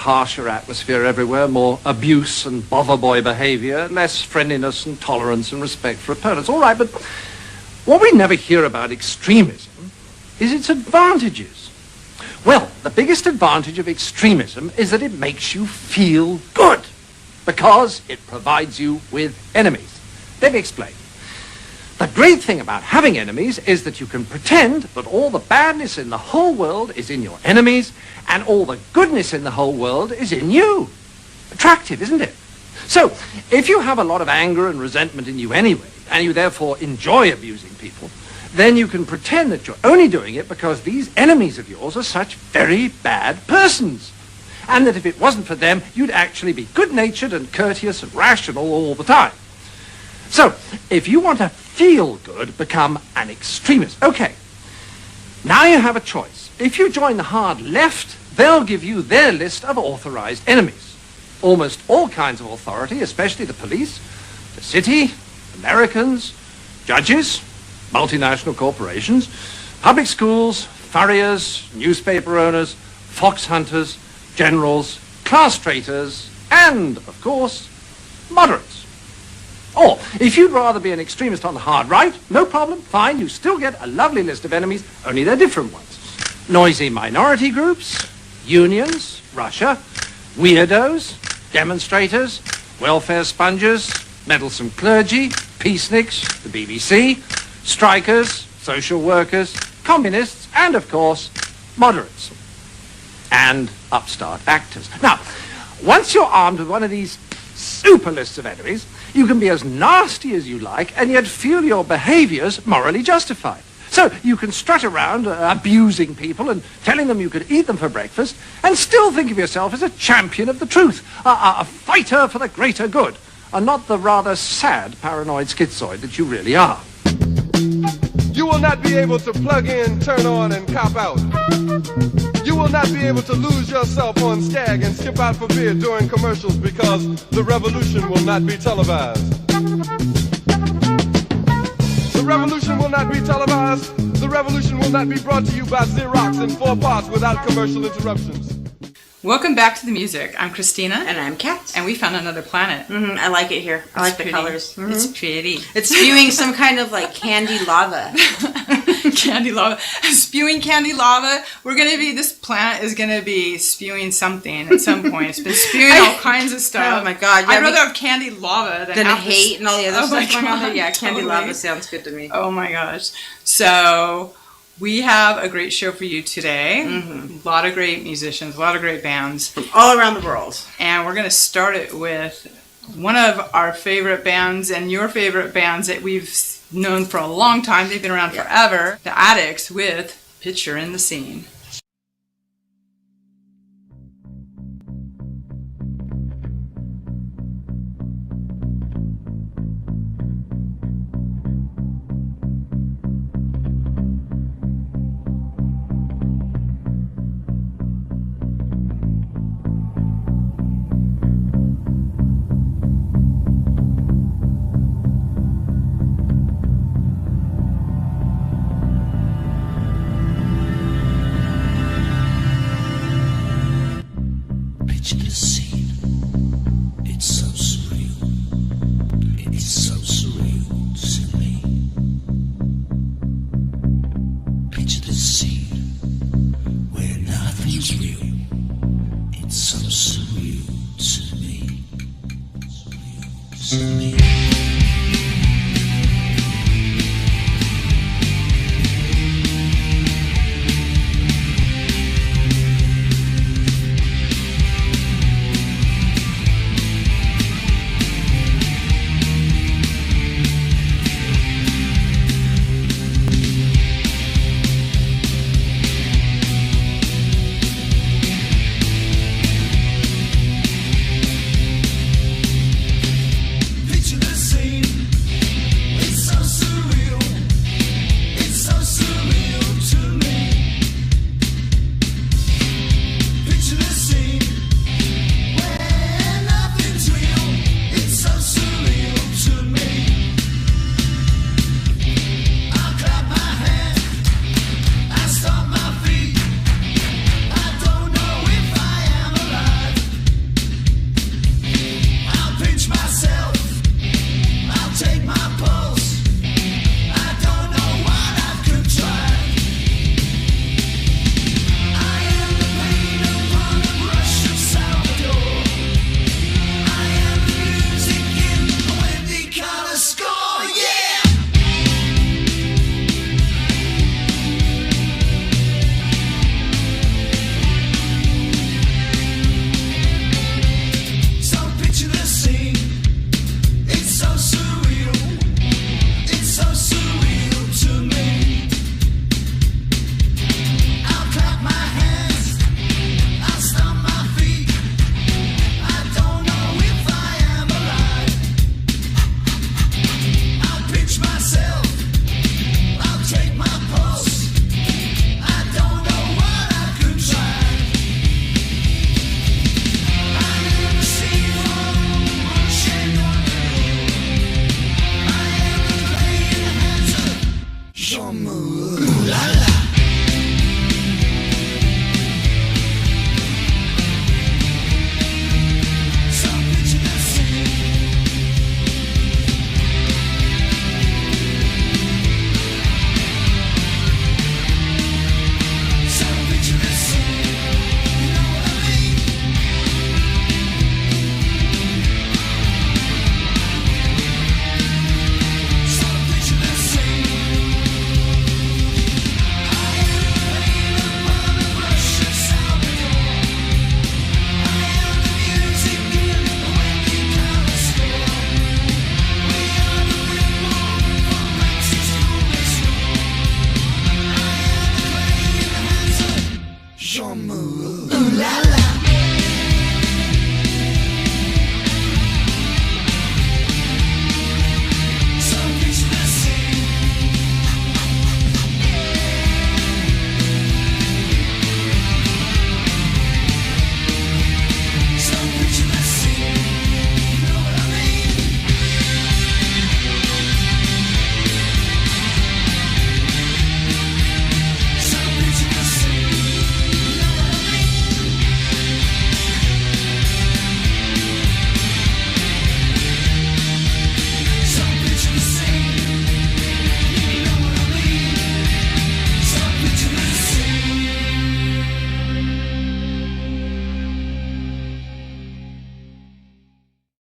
harsher atmosphere everywhere, more abuse and bother boy behavior, less friendliness and tolerance and respect for opponents. All right, but what we never hear about extremism is its advantages. Well, the biggest advantage of extremism is that it makes you feel good because it provides you with enemies. Let me explain. The great thing about having enemies is that you can pretend that all the badness in the whole world is in your enemies and all the goodness in the whole world is in you. Attractive, isn't it? So, if you have a lot of anger and resentment in you anyway, and you therefore enjoy abusing people, then you can pretend that you're only doing it because these enemies of yours are such very bad persons. And that if it wasn't for them, you'd actually be good-natured and courteous and rational all the time. So, if you want to feel good, become an extremist. Okay, now you have a choice. If you join the hard left, they'll give you their list of authorized enemies. Almost all kinds of authority, especially the police, the city, Americans, judges, multinational corporations, public schools, furriers, newspaper owners, fox hunters, generals, class traitors, and, of course, moderates. Or, if you'd rather be an extremist on the hard right, no problem, fine, you still get a lovely list of enemies, only they're different ones. Noisy minority groups, unions, Russia, weirdos, demonstrators, welfare sponges, meddlesome clergy, peaceniks, the BBC, strikers, social workers, communists, and, of course, moderates. And upstart actors. Now, once you're armed with one of these super lists of enemies, you can be as nasty as you like and yet feel your behaviors morally justified. So you can strut around abusing people and telling them you could eat them for breakfast and still think of yourself as a champion of the truth, a fighter for the greater good, and not the rather sad paranoid schizoid that you really are. You will not be able to plug in, turn on, and cop out. You will not be able to lose yourself on Skag and skip out for beer during commercials because the revolution will not be televised. The revolution will not be televised. The revolution will not be brought to you by Xerox in 4 parts without commercial interruptions. Welcome back to the music. I'm Christina. And I'm Kat. And we found another planet. Mm-hmm. I like it here. I like the colors. Mm-hmm. It's pretty. It's spewing some kind of like candy lava. Candy lava. Spewing candy lava. This planet is going to be spewing something at some point. It's been spewing all kinds of stuff. Oh my god. I'd rather have candy lava than hate and all the other stuff going on there. Yeah, candy totally. lava sounds good to me. Oh my gosh. So, we have a great show for you today. Mm-hmm. A lot of great musicians, a lot of great bands. From all around the world. And we're going to start it with one of our favorite bands and your favorite bands that we've known for a long time. They've been around forever. The Addicts with Picture in the Scene. Picture the scene.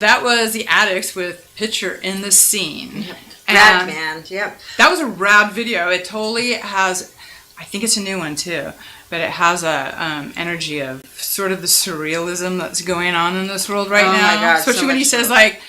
That was the Addicts with Picture in the Scene. Yep. Rad And band, yep. that was a rad video. It totally has, I think it's a new one too, but it has a energy of sort of the surrealism that's going on in this world right Oh now. my God, Especially so when he much says so. like,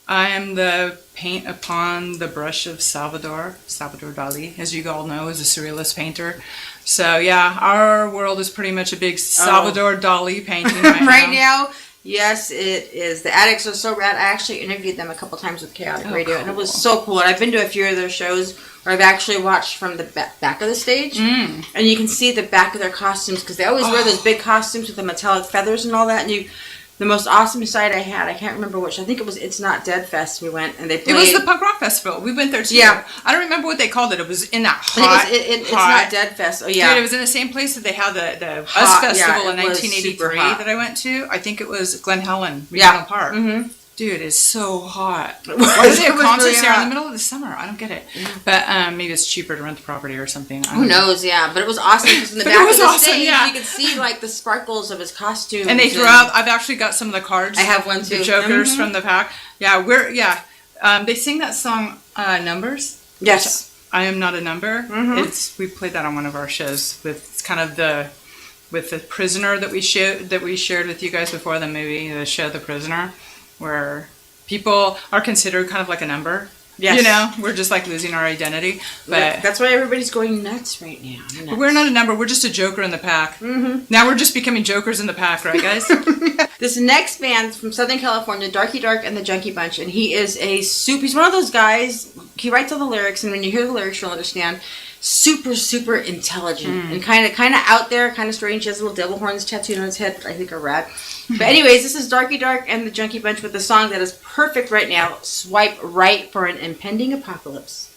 I am the paint upon the brush of Salvador Dali, as you all know, is a surrealist painter. So yeah, our world is pretty much a big Salvador Dali painting Right now, yes, it is. The Addicts are so rad. I actually interviewed them a couple times with Chaotic Radio, and it was so cool. And I've been to a few of their shows where I've actually watched from the back of the stage, and you can see the back of their costumes because they always wear those big costumes with the metallic feathers and all that. And the most awesome sight I had, I can't remember which. I think it was It's Not Dead Fest. We went and they played. It was the punk rock festival. We went there too. Yeah. I don't remember what they called it. It was in that I think hot. It's Not Dead Fest. Oh yeah. Dude, it was in the same place that they had the Us Hot, Festival yeah, in it was super 1983 hot. that I went to. I think it was Glen Helen Regional Park. Mm-hmm. Dude, it's so hot. It Why do they have was concerts really there in hot. the middle of the summer? I don't get it. But maybe it's cheaper to rent the property or something. I Who don't know. knows? Yeah, but it was awesome because in the But it back was of the awesome, stage yeah. you could see like the sparkles of his costume. And they threw out. I've actually got some of the cards. I have one too. The Jokers Mhm. from the pack. Yeah, they sing that song Numbers. Yes. I Am Not a Number. Mhm. We played that on one of our shows with kind of the prisoner that we shared with you guys before the movie, the show The Prisoner, where people are considered kind of like a number. Yes. You know, we're just like losing our identity. But That's why everybody's going nuts right now. but we're not a number. We're just a joker in the pack. Mm-hmm. Now we're just becoming jokers in the pack, right, guys? This next band's from Southern California, Darky Dark and the Junkie Bunch, and he is he's one of those guys, he writes all the lyrics, and when you hear the lyrics you'll understand, super, super intelligent, and kind of out there, kind of strange. He has little devil horns tattooed on his head, I think are rad. But anyways, this is Darky Dark and the Junkie Bunch with a song that is perfect right now, Swipe Right for an Impending Apocalypse.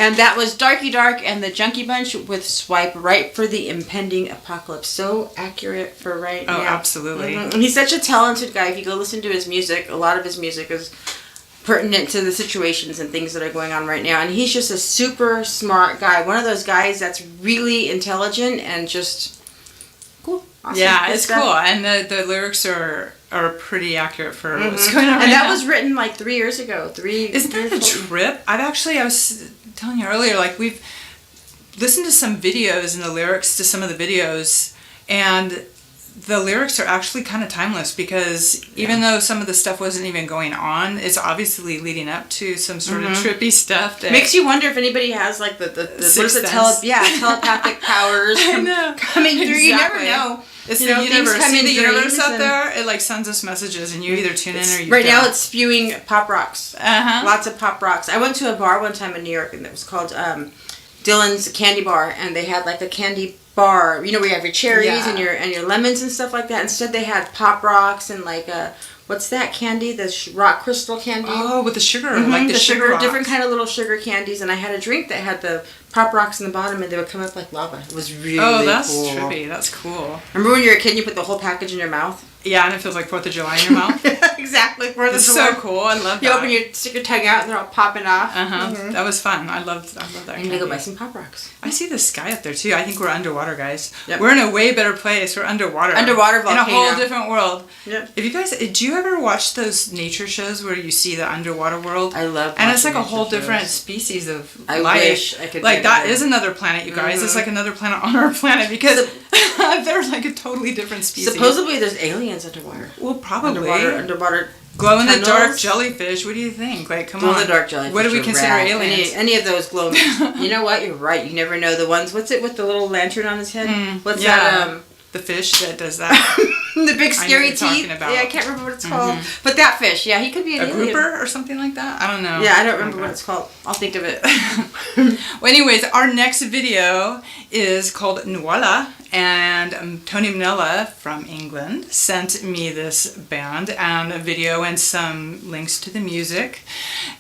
And that was Darky Dark and the Junkie Bunch with Swipe Right for the Impending Apocalypse. So accurate for right now. Oh, absolutely. And he's such a talented guy. If you go listen to his music, a lot of his music is pertinent to the situations and things that are going on right now. And he's just a super smart guy. One of those guys that's really intelligent and just cool. Awesome. Yeah, Good it's stuff. cool. And the lyrics are pretty accurate for what's going on right And that now. was written like 3 years ago. Isn't that a trip? I was telling you earlier, like we've listened to some videos and the lyrics to some of the videos, and the lyrics are actually kind of timeless because even though some of the stuff wasn't even going on, it's obviously leading up to some sort of trippy stuff. That makes you wonder if anybody has like the what is it, telepathic powers coming through. You never know. It's You the know, things universe. come See in the universe dreams out and- there? It like sends us messages, and you either tune in or you Right don't. now it's spewing pop rocks. Uh-huh. Lots of pop rocks. I went to a bar one time in New York, and it was called Dylan's Candy Bar, and they had like a candy bar, you know, where you have your cherries Yeah. and your lemons and stuff like that. Instead, they had pop rocks and like what's that candy? The rock crystal candy. Oh, with the sugar, like the sugar rocks. different kind of little sugar candies. And I had a drink that had the pop rocks in the bottom, and they would come up like lava. It was really Oh, that's cool. trippy. That's cool. Remember when you were a kid, and you put the whole package in your mouth? Yeah, and it feels like 4th of July in your mouth. Exactly. For the It's so cool. I love You that. stick your tongue out, and they're all popping off. That was fun. I love that. I'm gonna go candy. buy some pop rocks. I see the sky up there too. I think we're underwater, guys. Yep. We're in a way better place. We're underwater. Underwater in a whole volcano. different world. Yep. If you guys, do you ever watch those nature shows where you see the underwater world? I love And it's like watching a whole nature different shows. species of I life. wish I could Like be that there. is another planet, you guys. It's like another planet on our planet because they're like a totally different species. Supposedly there's aliens underwater. Well, probably. Underwater. Glow in the dark tunnels. jellyfish. What do you think? Like, come Glow on. in the dark jellyfish. What do we are consider rad. aliens? Any of those glow. You know what? You're right. You never know the ones. What's it with the little lantern on his head? What's that? The fish that does that. The big I know scary what you're talking teeth. about. Yeah, I can't remember what it's called. But that fish, yeah, he could be an A alien. grouper or something like that? I don't know. Yeah, I don't remember what it's called. I'll think of it. Well, anyways, our next video is called Nwala, and Tony Manella from England sent me this band and a video and some links to the music.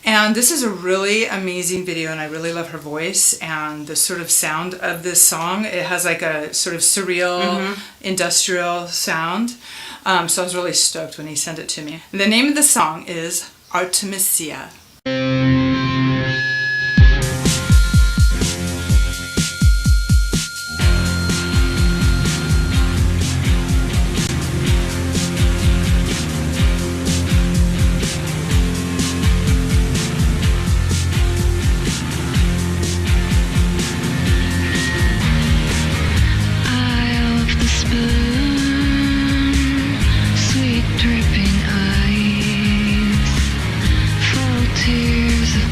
And this is a really amazing video, and I really love her voice and the sort of sound of this song. It has like a sort of surreal, industrial sound. So I was really stoked when he sent it to me. The name of the song is Artemisia. Sweet dripping eyes, full tears of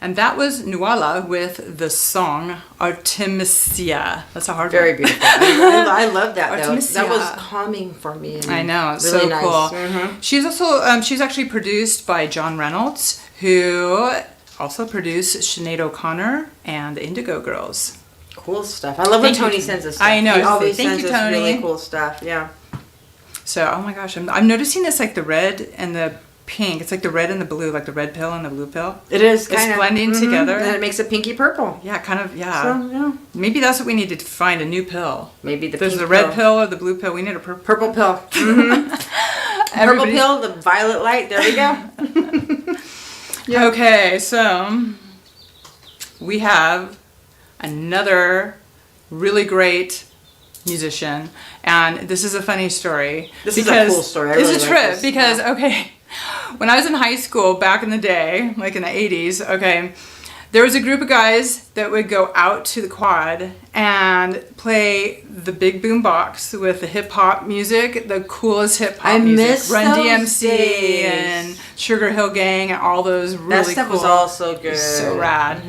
And that was Nuala with the song Artemisia. That's a hard Very one. beautiful. I love that though. Artemisia. That was calming for me. I know, it's really so nice. cool. Mm-hmm. She's also she's actually produced by John Reynolds, who also produced Sinead O'Connor and the Indigo Girls. Cool stuff. I love when Thank you, Tony sends us stuff. I know. He always Thank sends you, us Tony. really cool stuff. Yeah. So, oh my gosh, I'm noticing this like the red and the pink. It's like the red and the blue, like the red pill and the blue pill. It is It's kind of blending together. And then it makes a pinky purple. Yeah, kind of. Yeah. So, yeah. Maybe that's what we need to find, a new pill. Maybe the There's pink the red pill or the blue pill. We need a purple. Purple pill. Mm-hmm. Purple Everybody's- pill, the violet light. There we go. Yeah. Okay, so we have another really great musician, and this is a funny story. This is a cool story. I really It's a like trip this. because Yeah. okay, when I was in high school back in the day, like in the 80s, okay, there was a group of guys that would go out to the quad and play the big boom box with the hip hop music, the coolest hip hop I music. miss Run those DMC days. and Sugar Hill Gang and all those really That stuff cool. was all so good. So rad.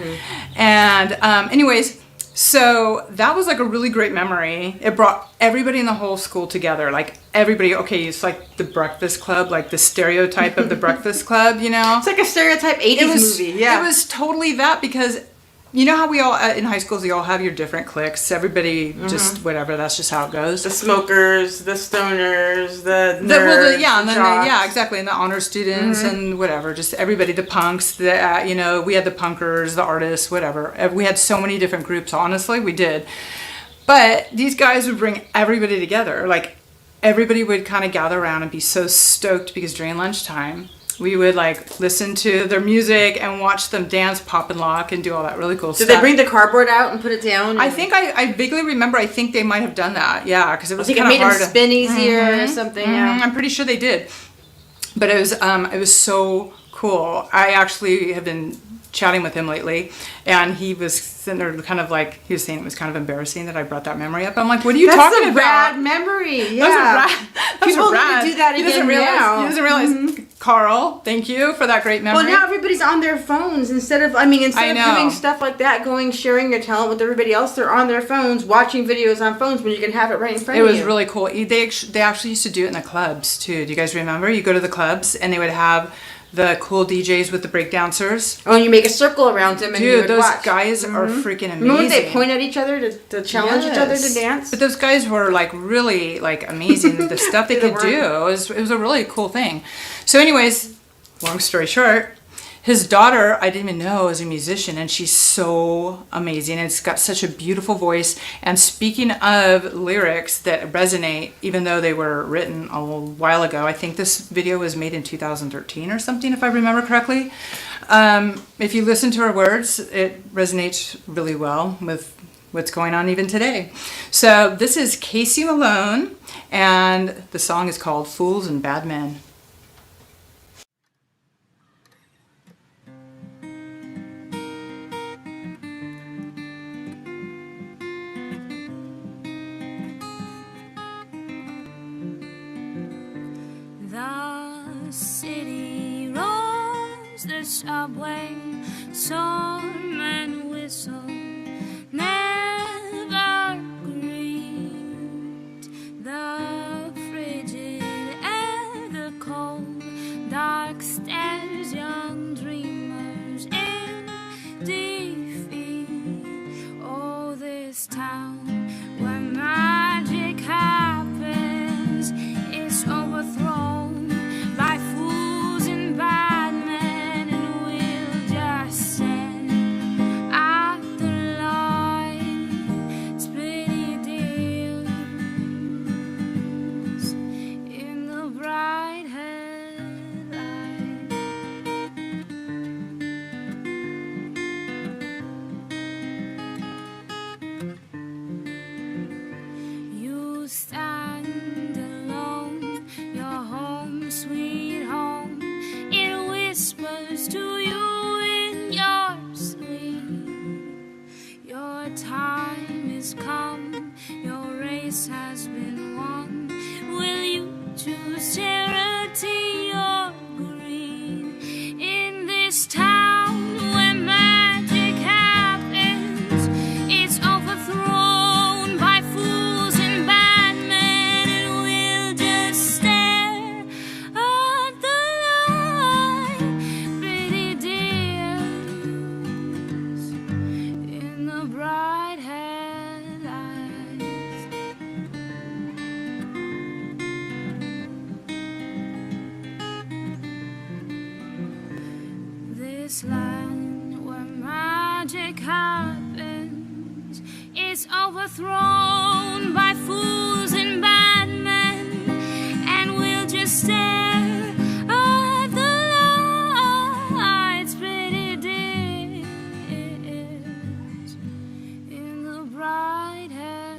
And anyways, so that was like a really great memory. It brought everybody in the whole school together. Like everybody, okay, it's like the Breakfast Club, like the stereotype of the Breakfast Club, you know? It's like a stereotype 80s movie. Yeah. It was totally that because you know how we all, in high schools, you all have your different cliques. Everybody just, whatever, that's just how it goes. the smokers, the stoners, the nerds, And then jocks. yeah, exactly, and the honor students and whatever, just everybody, the punks, the you know, we had the punkers, the artists, whatever. We had so many different groups. Honestly, we did. But these guys would bring everybody together. Like everybody would kind of gather around and be so stoked because during lunchtime we would like listen to their music and watch them dance, pop and lock, and do all that really cool Did stuff. they bring the cardboard out and put it down? I think I vaguely remember. I think they might have done that. Yeah, because it I was think it kind of made them hard. spin easier or something. Yeah. I'm pretty sure they did. But it was so cool. I actually have been chatting with him lately, and he was sitting there kind of like, he was saying it was kind of embarrassing that I brought that memory up. I'm like, what are you That's talking a about? rad memory. Yeah. That's a rad. That's People a rad. need to do that He again doesn't realize, now. He doesn't realize. Carl, thank you for that great memory. Well, now everybody's on their phones instead of doing stuff like that, sharing your talent with everybody else. They're on their phones, watching videos on phones when you can have it right in front It of was you. really cool. They actually used to do it in the clubs too. Do you guys remember? You go to the clubs and they would have the cool DJs with the breakdancers. Oh, and you make a circle around them and you Dude, would those watch. guys are freaking amazing. Remember when they point at each other to challenge each other to Yes. dance? But those guys were like really like amazing. The stuff they They could were. do. It was a really cool thing. So anyways, long story short, his daughter, I didn't even know, is a musician, and she's so amazing. It's got such a beautiful voice. And speaking of lyrics that resonate, even though they were written a little while ago, I think this video was made in 2013 or something, if I remember correctly. If you listen to her words, it resonates really well with what's going on even today. So this is Casey Malone, and the song is called Fools and Bad Men. The city roars, the subway, storm and whistle, never grieved. The frigid air, the cold, dark stairs, young dreamers in defeat. Oh, this town where magic happens is overthrown by fools and bad men, and we'll just sit at the this land where magic happens is overthrown by fools and bad men, and we'll just stare at the lights pretty dim in the bright headlight.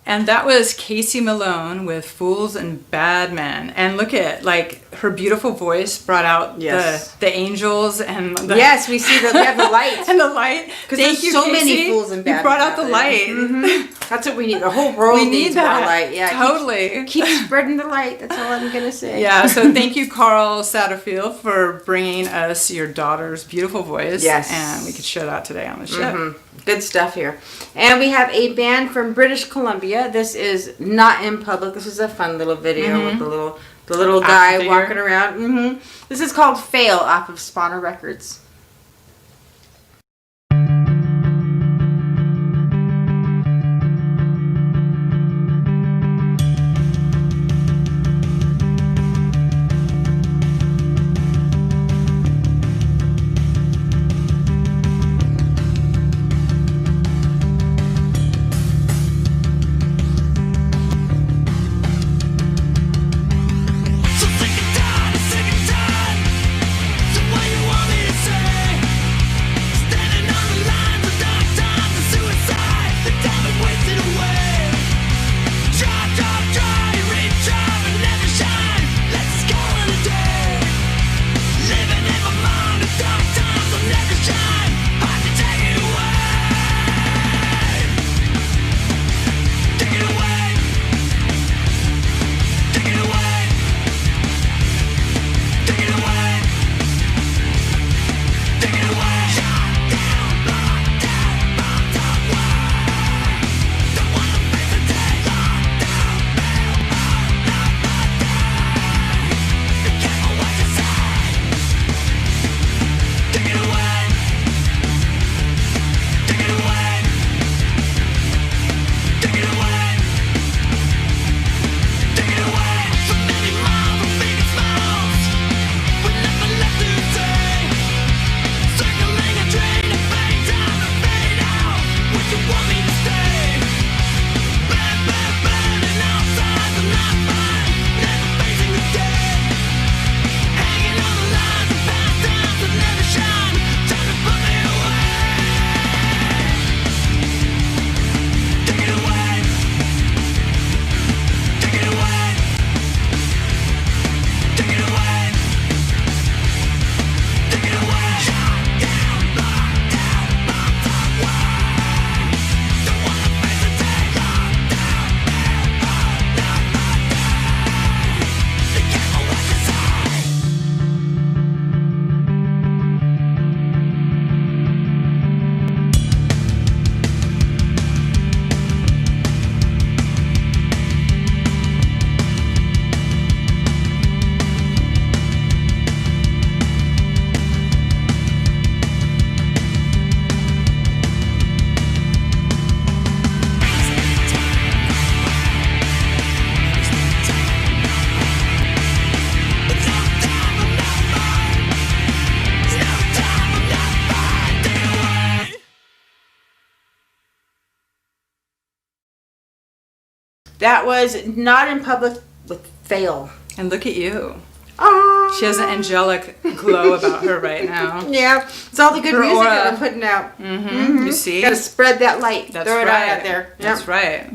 And that was Casey Malone with Fools and Bad Men. And look at, like, her beautiful voice brought out Yes. the angels and the... Yes, we see that we have the light. and the light. Because Thank there's you, so Casey. many fools and bad You brought men out the there. light. Mhm. That's what we need. The whole world We needs need that. more light. Yeah, Totally. Keep spreading the light. That's all I'm gonna say. Yeah, so thank you, Carl Satterfield, for bringing us your daughter's beautiful voice. Yes. And we could show that today on the show. Good stuff here. And we have a band from British Columbia. This is not in public. This is a fun little video with the little guy figure. walking around. This is called Fail off of Spawner Records. So sick and tired, sick and tired. So what you want me to say? Standing on the line for dark times and suicide. The time is wasted away. Try, reach up and never shine. Let's call it a day. Living in my mind, the dark times will never shine. Hard to take it away. Take it away. Take it away. Take it away. Take it away. Shut down, locked down, bombed up way. Don't wanna face the day. Locked down, bail out, not my day. Be careful what you say. Take it away. Take it away. Take it away. Take it away. So many miles of big smiles. With nothing left to say. Circling a train to fade down and fade out. Would you want me to stay? Burning outside the night fine. Never facing the day. Hanging on the lines of past times that never shine. Trying to put me away. Take it away. Take it away. Take it away. Take it away. Shut down, locked down, bombed up way. Don't wanna face the day. Locked down, bail out, not my day. Be careful what you say. It's no time, I'm not fine. It's no time, I'm not fine. Take it away. That was Not in Public with Fail. And look at you. Oh, She has an angelic glow about her right now. yeah. It's all the good Her music aura. that we're putting out. You see? Got to spread that light. That's Throw it right. out there. That's Yep. right.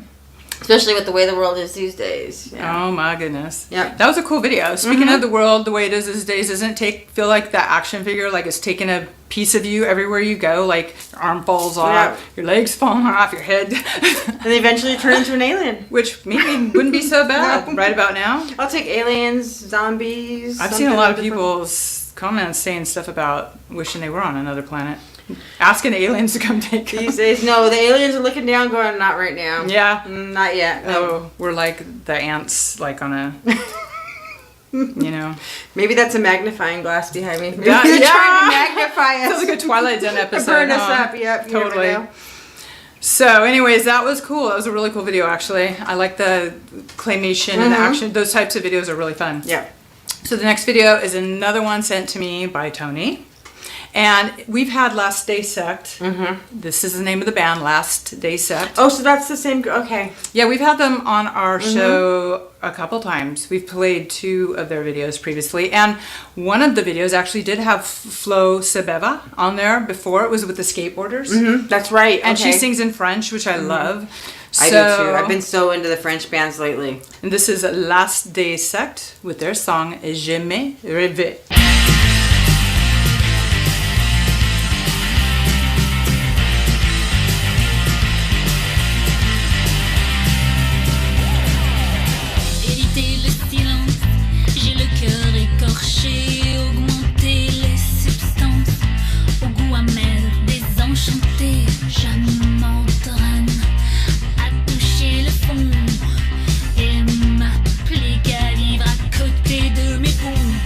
Especially with the way the world is these days. Yeah. Oh my goodness. Yep. That was a cool video. Speaking of the world, the way it is these days, doesn't feel like that action figure, like it's taking a piece of you everywhere you go, like your arm falls off, Yep. your legs fall off, your head. And they eventually turn into an alien. Which maybe wouldn't be so bad right about now. I'll take aliens, zombies. I've seen a lot of something different. people's comments saying stuff about wishing they were on another planet. Asking aliens to come take them. These days, no, the aliens are looking down going, not right now. Yeah. Not yet. No. Oh, we're like the ants, like on a You know. Maybe that's a magnifying glass behind me. Maybe Yeah, they're yeah. trying to magnify us. Sounds like a Twilight Zone episode. Burn us huh? up. Yep. You never Totally. know. So, anyways, that was cool. That was a really cool video, actually. I like the claymation and the action. Those types of videos are really fun. Yeah. So the next video is another one sent to me by Tony. And we've had Last Day Sect. This is the name of the band, Last Day Sect. Oh, so that's the same. Okay. Yeah, we've had them on our show a couple times. We've played 2 of their videos previously. And one of the videos actually did have Flo Sebeva on there before. It was with the skateboarders. That's right. And she okay. sings in French, which I love. I do too. I've been so into the French bands lately. And this is Last Day Sect with their song Je me rêvé. Éviter le silence, j'ai le cœur écorché, augmenter les substances, au goût amer, désenchanté, je m'entraîne à toucher le fond et m'applique à vivre à côté de mes poumons.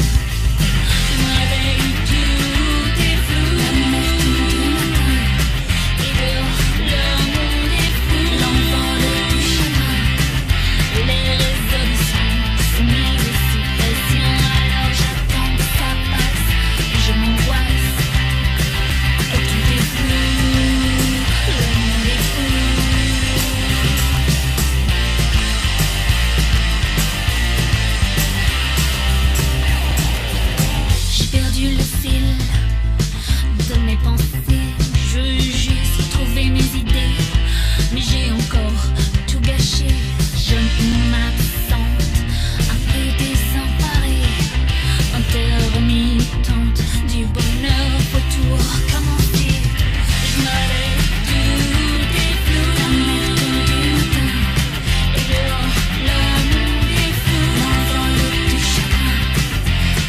Je me réveille, tout est flou, et dehors le monde est fou, l'enfant de tout chagrin. Les résolutions sont mises sous pression, alors j'attends que ça passe et je m'angoisse. Et tout est flou, le monde est fou. J'ai perdu le fil de mes pensées, je veux juste retrouver mes idées, mais j'ai encore tout gâché. Je m'absente, un peu désemparée, intermittente du bonheur, retour commencer. Je me lève, tout est flou, la mer tombe du matin, et dehors le monde est fou, l'envol du chagrin,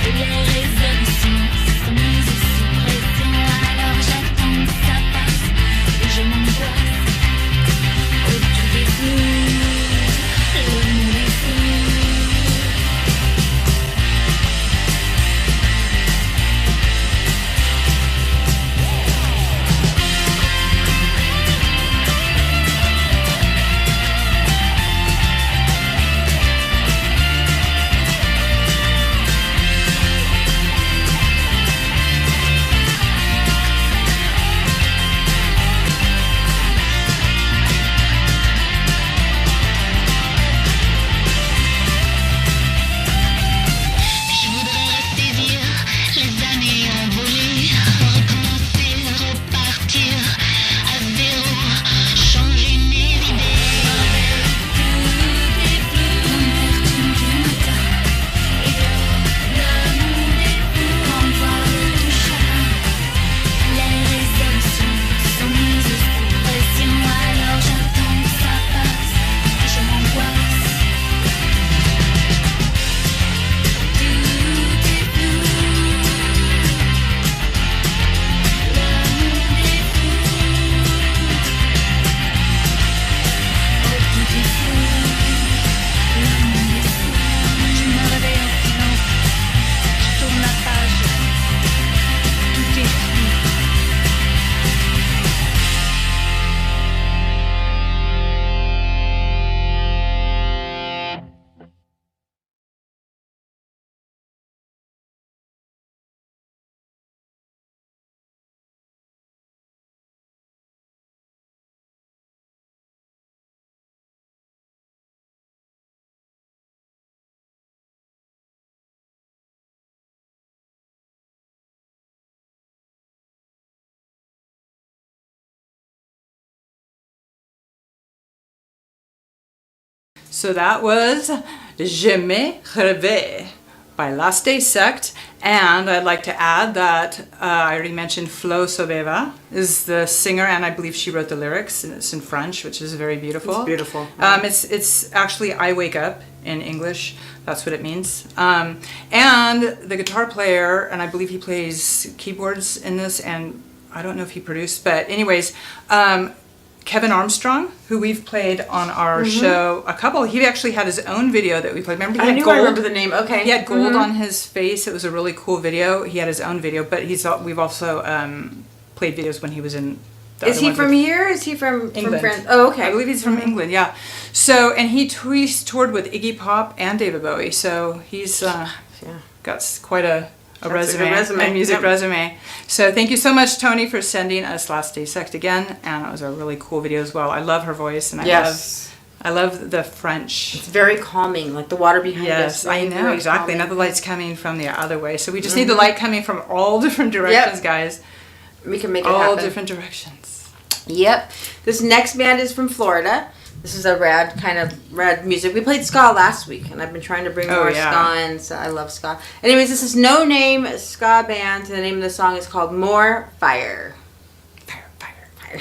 et les résolutions sont mises sous pression, alors j'attends que ça passe, et je m'angoisse, oh tout est flou. Le monde est fou. Je voudrais ressaisir les années envolées, recommencer, repartir à zéro, changer mes idées. Tout est flou, l'envers du matin, et dehors le monde est fou, l'envol du chagrin. Les résolutions sont mises sous pression, alors j'attends que ça passe et je m'angoisse. Tout est flou, le monde est fou, oh tout est flou, le monde est fou. Je me réveille en silence, je tourne la page, tout est flou. So that was Je me rêvé by Last Day Sect. And I'd like to add that I already mentioned Flo Sobeva is the singer, and I believe she wrote the lyrics, and it's in French, which is very beautiful. It's beautiful. It's actually I Wake Up in English. That's what it means. And the guitar player, and I believe he plays keyboards in this, and I don't know if he produced, but anyways, Kevin Armstrong, who we've played on our show a couple. He actually had his own video that we played. Remember, he I had knew gold. I remember the name. Okay. He had gold on his face. It was a really cool video. He had his own video, but we've also played videos when he was in. Is he from here? Is he from England? France? Oh, okay. I believe he's from England. Yeah. So, and he toured with Iggy Pop and David Bowie. So he's got quite a resume, a music resume. So thank you so much, Tony, for sending us Last Day Sect again, and it was a really cool video as well. I love her voice, and I love the French. It's very calming, like the water behind us. Yes, I know, very exactly. calming. Now the light's coming from the other way, so we just need the light coming from all different directions, guys. We can make it all happen. different directions. Yep. This next band is from Florida. This is a rad music. We played ska last week, and I've been trying to bring more ska, and so I love ska. Anyways, this is No Name ska band, and the name of the song is called More Fire. Fire, fire, fire.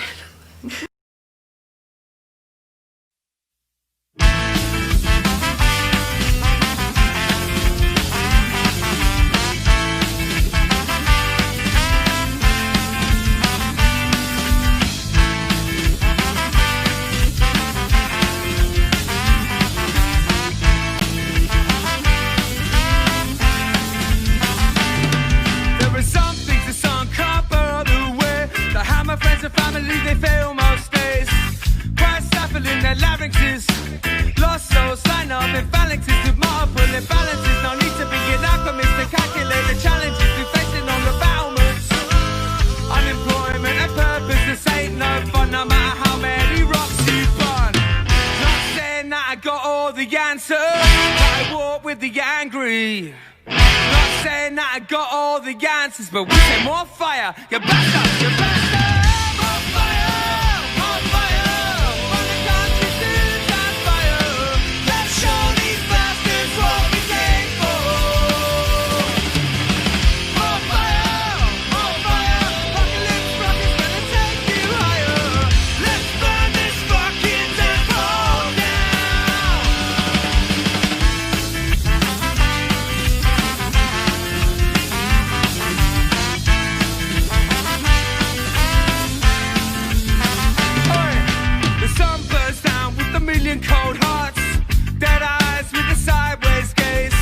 Friends and family, they fail most days. Christ stifling their larynxes. Lost souls line up in phalanxes with multiple imbalances. No need to be an alchemist to calculate the challenges we're facing on the battlements. Unemployment and purpose, this ain't no fun, no matter how many rocks you burn. Not saying that I got all the answers, but I walk with the angry. Not saying that I got all the answers, but we say more fire, you bastard, you bastard. Cold hearts, dead eyes with a sideways gaze,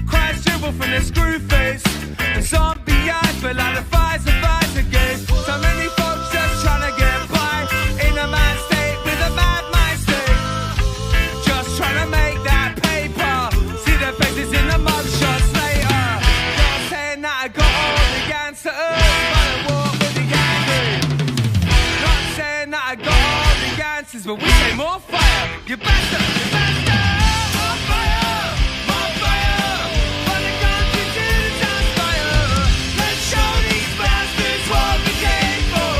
cries dribble from the screw face, and zombie eyes feel like the fires of fires again. So many folks just trying to get by in a mad state with a mad mind state, just trying to make that paper, see their faces in the mugshots later. Not saying that I got all the answers, but I walk with the angry. Not saying that I got all the answers, but we say more fire. You bastard! You bastard! More fire! More fire! From the country to the town's fire. Let's show these bastards what we came for.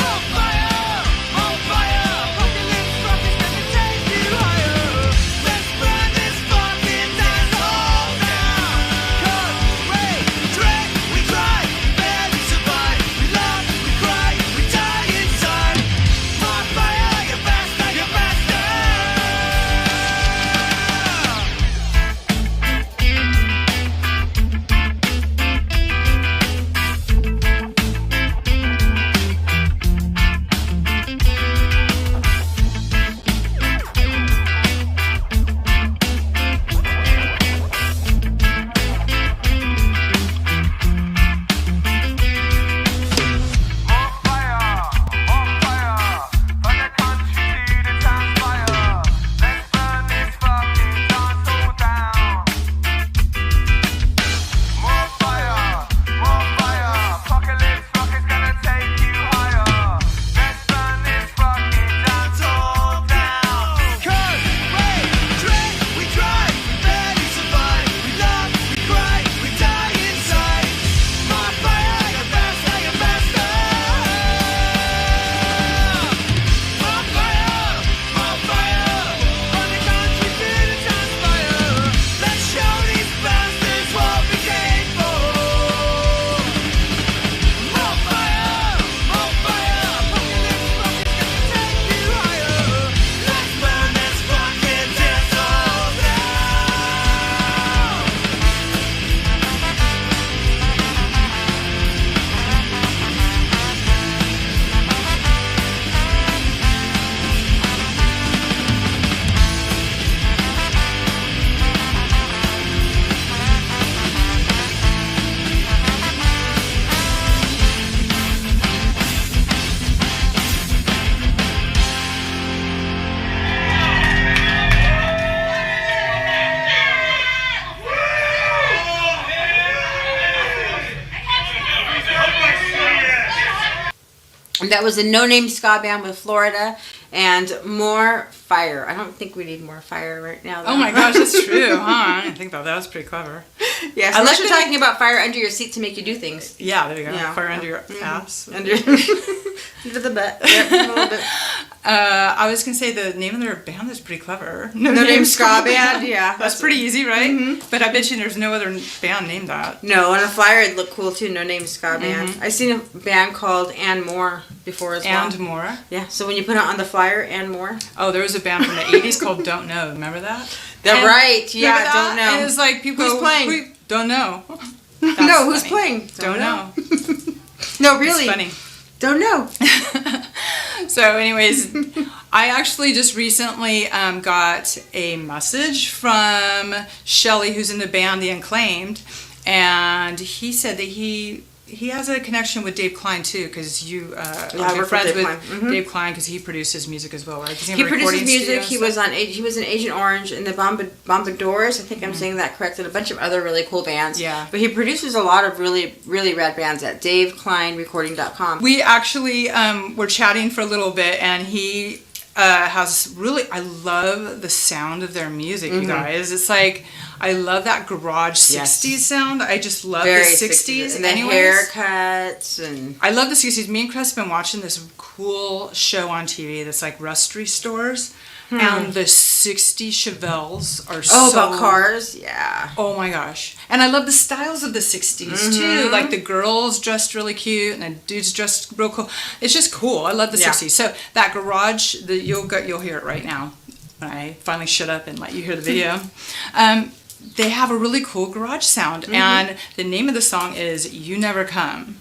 More fire! More fire! Apocalypse rockets that can take you higher. Let's burn this fire. That was a no-name ska band with Florida. And More Fire. I don't think we need more fire right now, though. Oh my gosh, that's true, huh? I didn't think about that. That was pretty clever. Yes, I unless like you're that- talking about fire under your seat to make you do things. Yeah, there you go. Yeah. Fire under your ass. Under the butt. Yep, a little bit. I was going to say the name of their band is pretty clever. No-name ska band, yeah. That's pretty easy, right? But I bet you there's no other band named that. No, on a flyer it'd look cool too. No-name ska band. I seen a band called And More before as well. And More. Yeah, so when you put it on the flyer, And More. Oh, there was a band from the 80s called Don't Know. Remember that? They're right. Yeah, Remember that? Don't Know. And it's like people Who's go, playing? Don't know. No, who's funny. playing? Don't know. No, really. It's funny. Don't know. So anyways, I actually just recently got a message from Shelly, who's in the band The Unclaimed, and he said that he has a connection with Dave Klein too, because you I are work friends with with Dave Klein. Dave Klein because he produces music as well, right? Does He have a produces recording music. studio and He was in Agent Orange and the Bombadors. I think I'm saying that correct. And a bunch of other really cool bands. Yeah. But he produces a lot of really, really rad bands at DaveKleinRecording.com. We actually were chatting for a little bit, and he has really, I love the sound of their music, you guys. It's like, I love that garage 60s sound. I just love Very the 60s. And the haircuts and... I love the 60s. Me and Chris have been watching this cool show on TV that's like Rustry Stores. And the 60s Chevelles are so... Oh, about cars? Yeah. Oh my gosh. And I love the styles of the 60s too. Like the girls dressed really cute and the dudes dressed real cool. It's just cool. I love the 60s. So that garage, you'll hear it right now when I finally shut up and let you hear the video. They have a really cool garage sound. And the name of the song is You Never Come.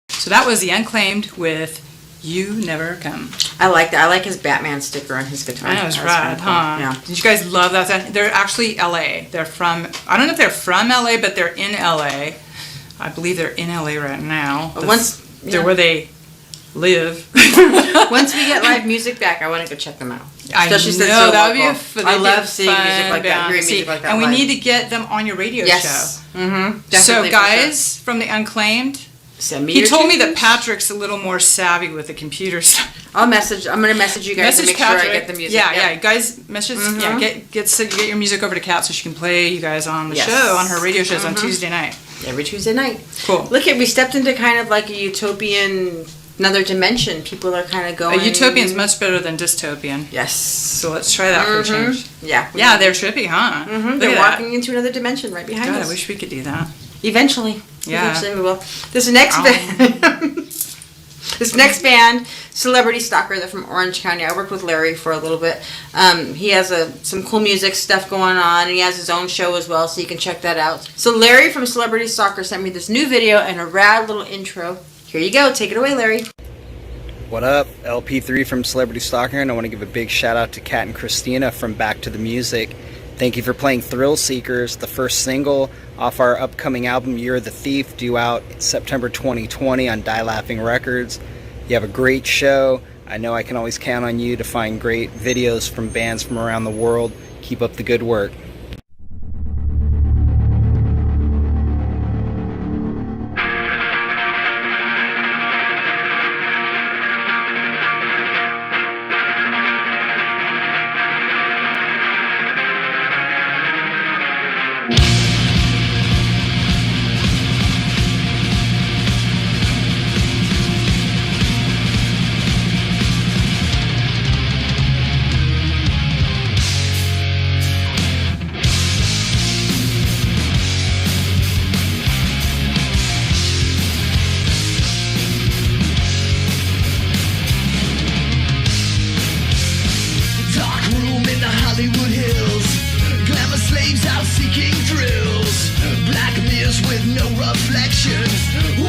So that was The Unclaimed with You Never Come. I like that. I like his Batman sticker on his guitar. I know, it's That's rad, kinda cool. huh? Yeah. Did you guys love that? They're actually LA. They're from, I don't know if they're from LA, but they're in LA. I believe they're in LA right now. But once- They're yeah. where they live. Once we get live music back, I want to go check them out. I know, Especially since they're that would be local. I love seeing music like that, hearing music like that. And we live. need to get them on your radio Yes. show. Mm-hmm. So guys from the Unclaimed, Send me he your told me that tunes. Patrick's a little more savvy with the computer stuff. I'm gonna message you guys to make sure I get the music. Yeah, Yep. yeah, guys, message. Yeah, get your music over to Kat so she can play you guys on the Yes. show on her radio shows on Tuesday night. Every Tuesday night. Cool. Look at, we stepped into kind of like a utopian, another dimension. People are kind of going. A utopian's much better than dystopian. Yes. So let's try that for a change. Yeah. Yeah, they're trippy, huh? Look They're at that. walking into another dimension right behind God, us. I wish we could do that. Eventually. Yeah. Eventually we will. This next band. This next band, Celebrity Stalker, they're from Orange County. I worked with Larry for a little bit. He has some cool music stuff going on, and he has his own show as well, so you can check that out. So Larry from Celebrity Stalker sent me this new video and a rad little intro. Here you go. Take it away, Larry. What up? LP3 from Celebrity Stalker, and I want to give a big shout out to Kat and Christina from Back to the Music. Thank you for playing Thrill Seekers, the first single off our upcoming album You're the Thief, due out September 2020 on Die Laughing Records. You have a great show. I know I can always count on you to find great videos from bands from around the world. Keep up the good work. Dark room in the Hollywood Hills. Glamour slaves out seeking thrills. Black mirrors with no reflections.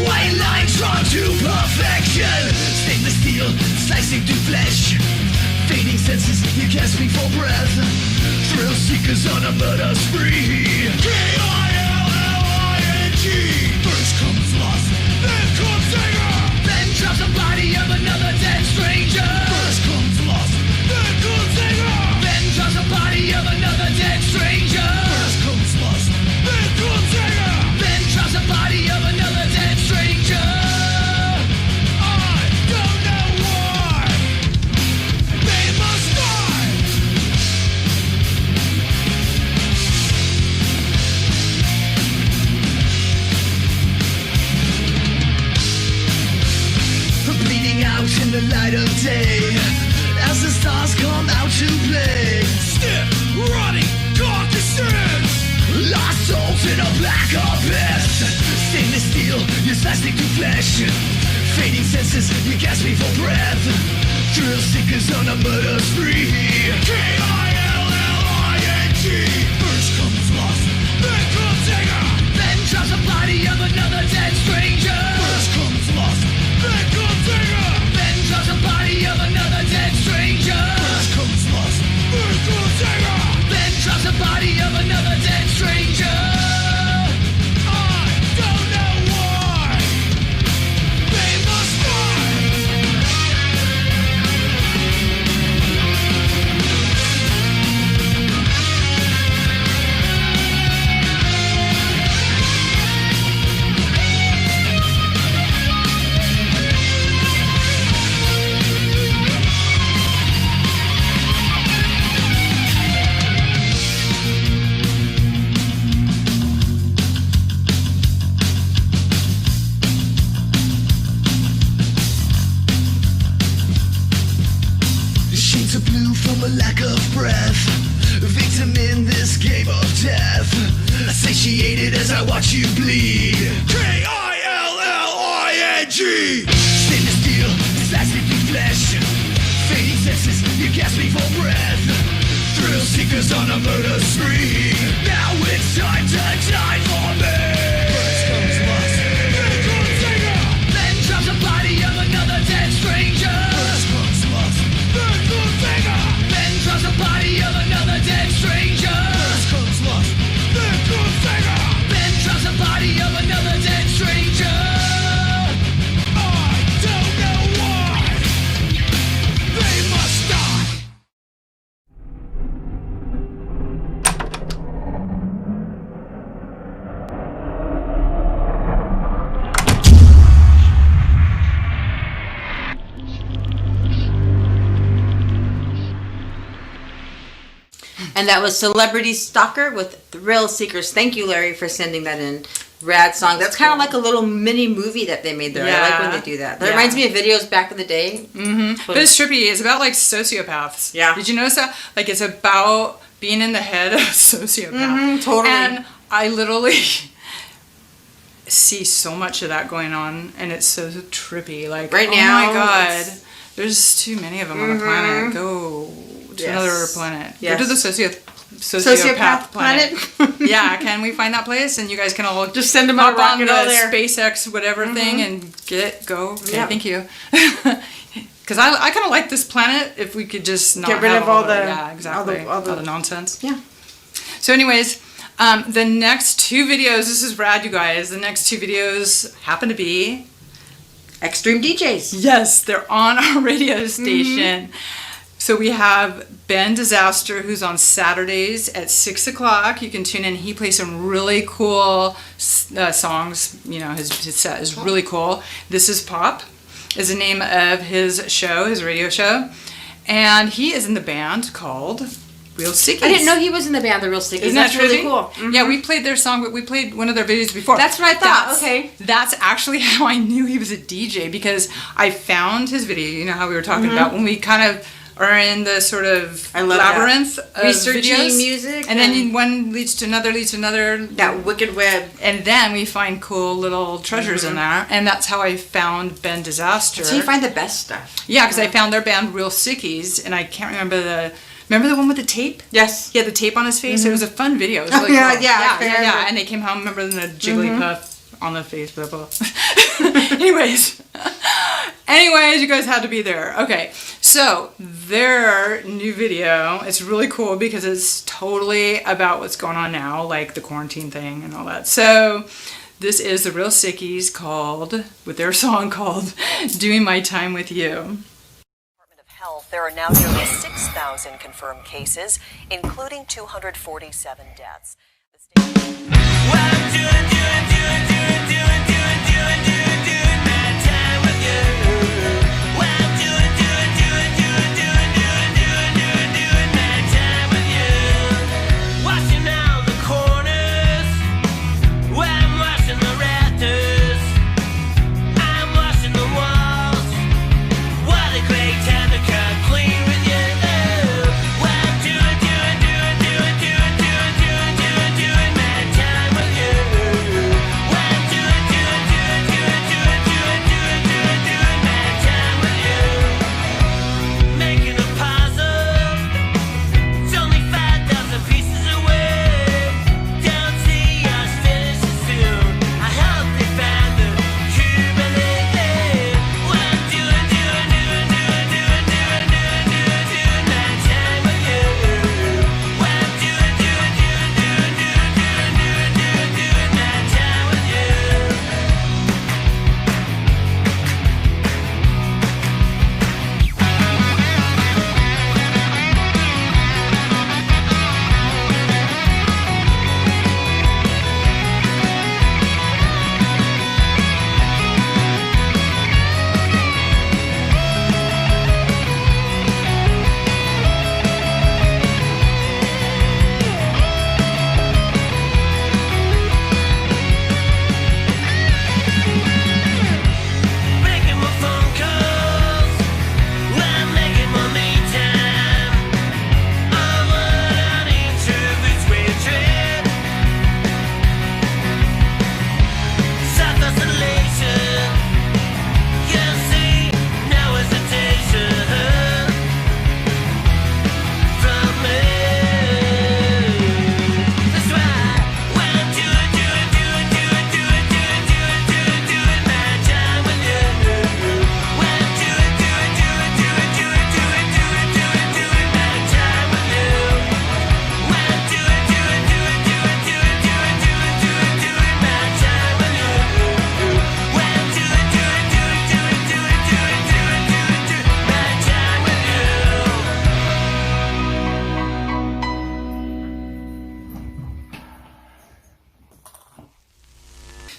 White lines drawn to perfection. Stainless steel slicing through flesh. Fading senses, you can't speak for breath. Thrill seekers on a murder spree. K-I-L-L-I-N-G. First comes lost, then comes singer. Then drops the body of another dead stranger. First comes lost, then comes singer. Then drops the body of another dead stranger. First comes lost, then comes singer. Then drops the body of another dead stranger. I don't know why they must die. Bleeding out in the light of day as the stars come out to play. Stiff, rotting carcasses, lost souls in a black abyss. Stainless steel, you're slicing through flesh. Fading senses, you're gasping for breath. Thrill seekers on a murder spree. K-I-L-L-I-N-G. First comes lost, then comes singer. Then drops the body of another dead stranger. First comes lost, then comes singer. Then drops the body of another dead stranger. First comes lost, then comes singer. Then drops the body of another dead stranger. I don't know why they must die. The sheets are blue from a lack of breath. Victim in this game of death. Satiated as I watch you bleed. K-I-L-L-I-N-G. Stainless steel, slicing through flesh. Fading senses, you gasping for breath. Thrill seekers on a murder spree. Now it's time to die for me. First comes lost, then comes singer. Then drops the body of another dead stranger. First comes lost, then comes singer. Then drops the body of another dead stranger. First comes lost, then comes singer. Then drops the body of another dead stranger. I don't know why And that was Celebrity Stalker with Thrill Seekers. Thank you, Larry, for sending that in. Rad song. That's kind of like a little mini movie that they made there. I like when they do that. That reminds me of videos back in the day. But it's trippy. It's about like sociopaths. Yeah. Did you notice that? Like it's about being in the head of a sociopath. Totally. And I literally see so much of that going on, and it's so trippy. Like Right oh now, my god, there's too many of them on the planet. Go to another planet. Yes. Go to the sociopath planet. planet. Yeah, can we find that place? And you guys can all Just send them on a hop on the rocket all there. SpaceX whatever thing and go. Okay, Yeah. thank you. Because I kind of like this planet if we could just not Get rid have of all the yeah, exactly all the nonsense. Yeah. So anyways, the next two videos, this is rad, you guys. The next two videos happen to be Extreme DJs. yes, they're on our radio station. So we have Ben Disaster, who's on Saturdays at 6 o'clock. You can tune in. He plays some really cool songs. You know, his set is really cool. This is Pop, is the name of his show, his radio show. And he is in the band called Real Sickies. I didn't know he was in the band, The Real Sickies. Isn't That's that really trippy? cool. Yeah, we played their song, but we played one of their videos before. That's what I thought. Okay. That's actually how I knew he was a DJ, because I found his video. You know how we were talking about when we kind of are in the sort of I love labyrinth of Researching videos. music And then one leads to another, That wicked web. and then we find cool little treasures in there. And that's how I found Ben Disaster. So you find the best stuff. Yeah, because I found their band Real Sickies, and I can't remember the one with the tape? Yes. He had the tape on his face. It was a fun video. It was really yeah, cool. yeah, I yeah. remember. And they came home, remember, in the Jigglypuff on the face, blah, blah. Anyways, you guys had to be there. Okay, so their new video, it's really cool because it's totally about what's going on now, like the quarantine thing and all that. So this is the Real Sickies with their song called Doing My Time With You. Department of Health, there are now nearly 6,000 confirmed cases, including 247 deaths. The state-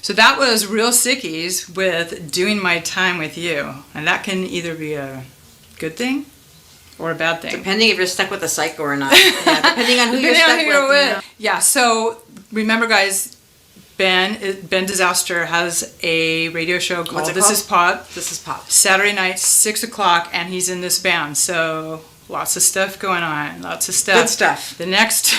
So that was Real Sickies with Doing My Time With You. And that can either be a good thing or a bad thing. Depending if you're stuck with a psycho or not. Yeah, depending on who you're stuck with. You know? Yeah, so remember, guys, Ben Disaster has a radio show called This Is Pop. This is Pop. Saturday nights, 6 o'clock, and he's in this band. So lots of stuff going on. Lots of stuff. Good stuff. The next,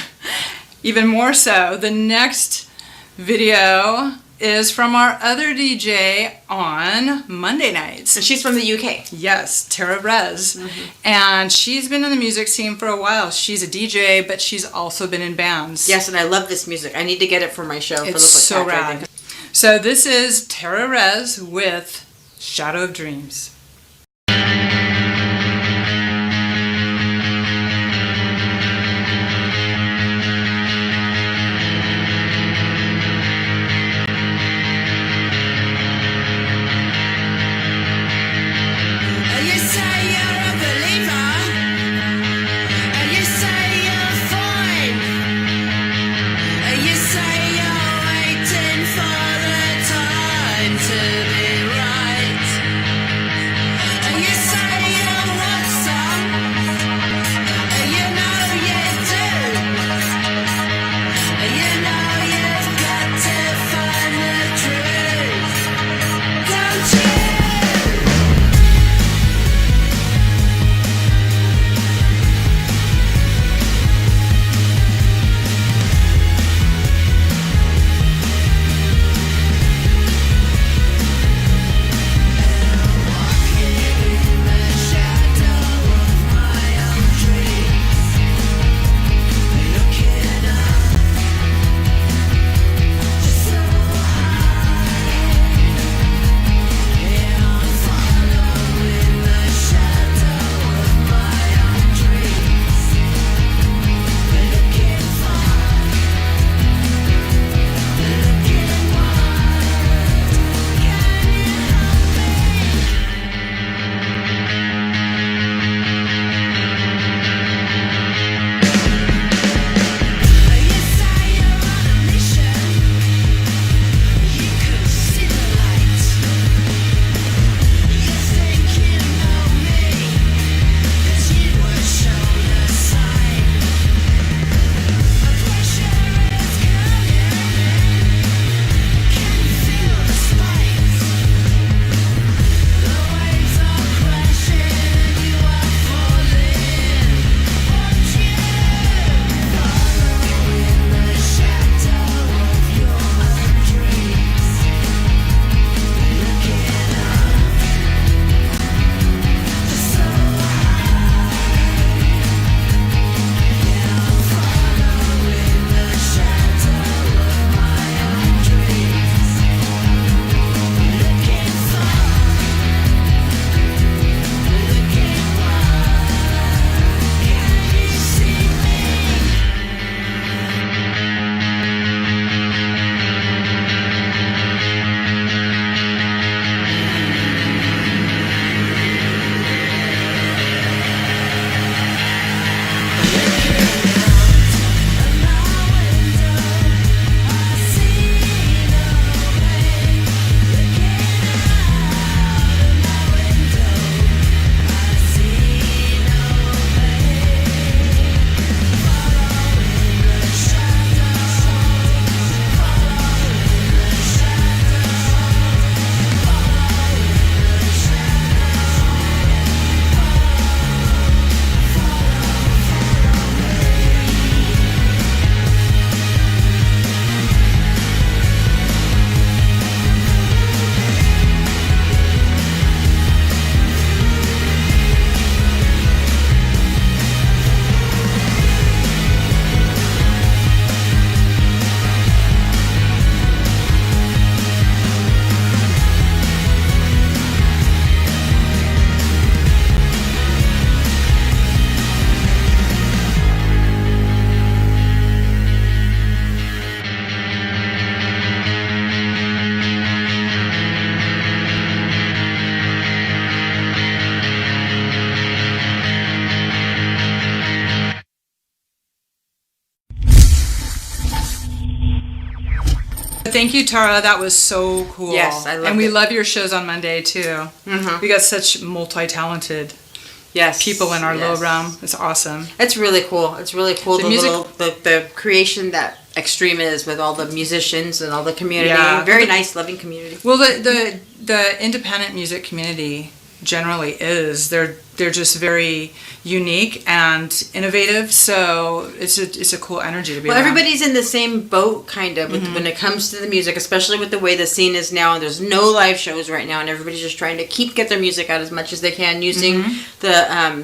even more so, the next video is from our other DJ on Monday nights. And she's from the UK. Yes, Tara Rez. And she's been in the music scene for a while. She's a DJ, but she's also been in bands. Yes, and I love this music. I need to get it for my show. It's for so rad. So this is Tara Rez with Shadow of Dreams. You say you're a believer, and you say you're fine, and you say you're waiting for the time to be right, and you say you want some, and you know you do, and you know you've got to find the truth, don't you? Thank you, Tara. That was so cool. Yes, I loved And we it. love your shows on Monday, too. We got such multi-talented Yes. people in our little Yes. realm. It's awesome. It's really cool. It's really cool. The The, music- the creation that Extreme is with all the musicians and all the community. Yeah. Very nice, loving community. Well, the independent music community generally is. They're just very unique and innovative. So it's a cool energy to be Well, around. everybody's in the same boat, kind of, with, when it comes to the music, especially with the way the scene is now. And there's no live shows right now, and everybody's just trying to get their music out as much as they can using the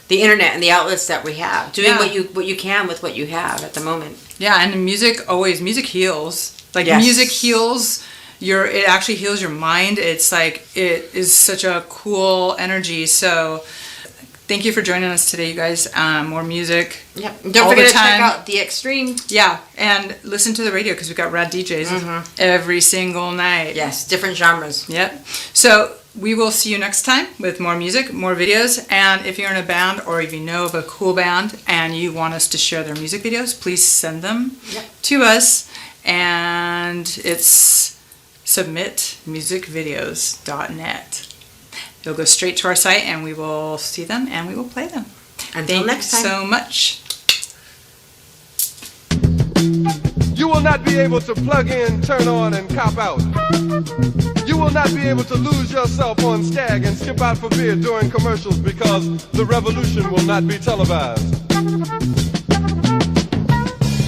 internet and the outlets that we have. Doing what you can with what you have at the moment. Yeah, and music heals. Like Yes. music heals it actually heals your mind. It's like it is such a cool energy. So thank you for joining us today, you guys. More music. Yep. And don't all forget the to check time. out The Extreme. Yeah, and listen to the radio because we've got rad DJs every single night. Yes, different genres. Yep. So we will see you next time with more music, more videos. And if you're in a band or if you know of a cool band and you want us to share their music videos, please send them to us. And it's submitmusicvideos.net. You'll go straight to our site and we will see them and we will play them. Until next time. Thank you so much. You will not be able to plug in, turn on, and cop out. You will not be able to lose yourself on Skag and skip out for beer during commercials because the revolution will not be televised.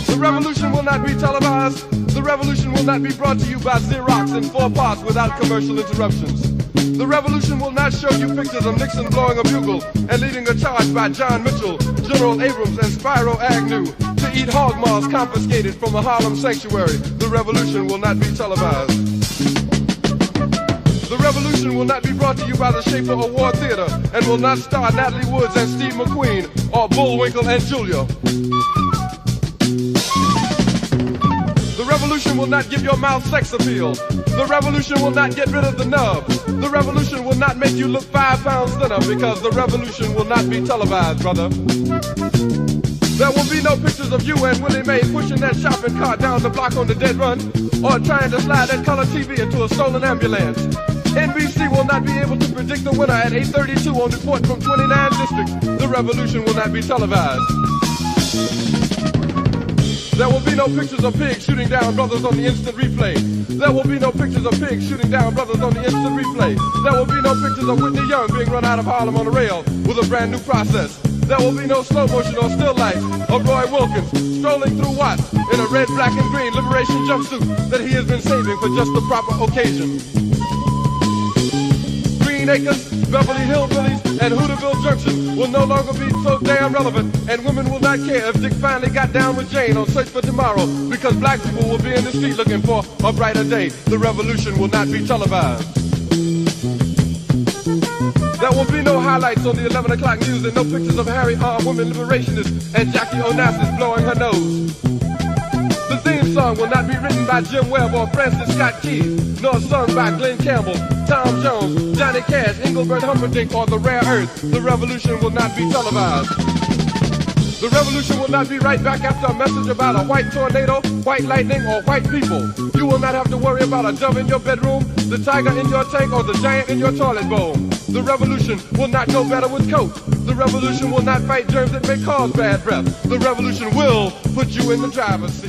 The revolution will not be televised. The revolution will not be brought to you by Xerox in 4 parts without commercial interruptions. The revolution will not show you pictures of Nixon blowing a bugle and leading a charge by John Mitchell, General Abrams, and Spyro Agnew to eat hog maws confiscated from a Harlem sanctuary. The revolution will not be televised. The revolution will not be brought to you by the Schaefer Award Theater and will not star Natalie Woods and Steve McQueen or Bullwinkle and Julia. The revolution will not give your mouth sex appeal. The revolution will not get rid of the nub. The revolution will not make you look 5 pounds thinner because the revolution will not be televised, brother. There will be no pictures of you and Willie Mae pushing that shopping cart down the block on the dead run or trying to slide that color TV into a stolen ambulance. NBC will not be able to predict the winner at 8:32 on Report from 29 District. The revolution will not be televised. There will be no pictures of pigs shooting down brothers on the instant replay. There will be no pictures of pigs shooting down brothers on the instant replay. There will be no pictures of Whitney Young being run out of Harlem on a rail with a brand new process. There will be no slow motion or still life of Roy Wilkins strolling through Watts in a red, black, and green liberation jumpsuit that he has been saving for just the proper occasion. Green Acres, Beverly Hillbillies, and Hooterville Junction will no longer be so damn relevant, and women will not care if Dick finally got down with Jane on Search for Tomorrow, because black people will be in the street looking for a brighter day. The revolution will not be televised. There will be no highlights on the 11 o'clock news and no pictures of Harry armed women liberationists and Jackie Onassis blowing her nose. The theme song will not be written by Jim Webb or Francis Scott Key, nor sung by Glenn Campbell, Tom Jones, Johnny Cash, Engelbert Humperdinck, or The Rare Earth. The revolution will not be televised. The revolution will not be right back after a message about a white tornado, white lightning, or white people. You will not have to worry about a dove in your bedroom, the tiger in your tank, or the giant in your toilet bowl. The revolution will not go better with Coke. The revolution will not fight germs that may cause bad breath. The revolution will put you in the driver's seat.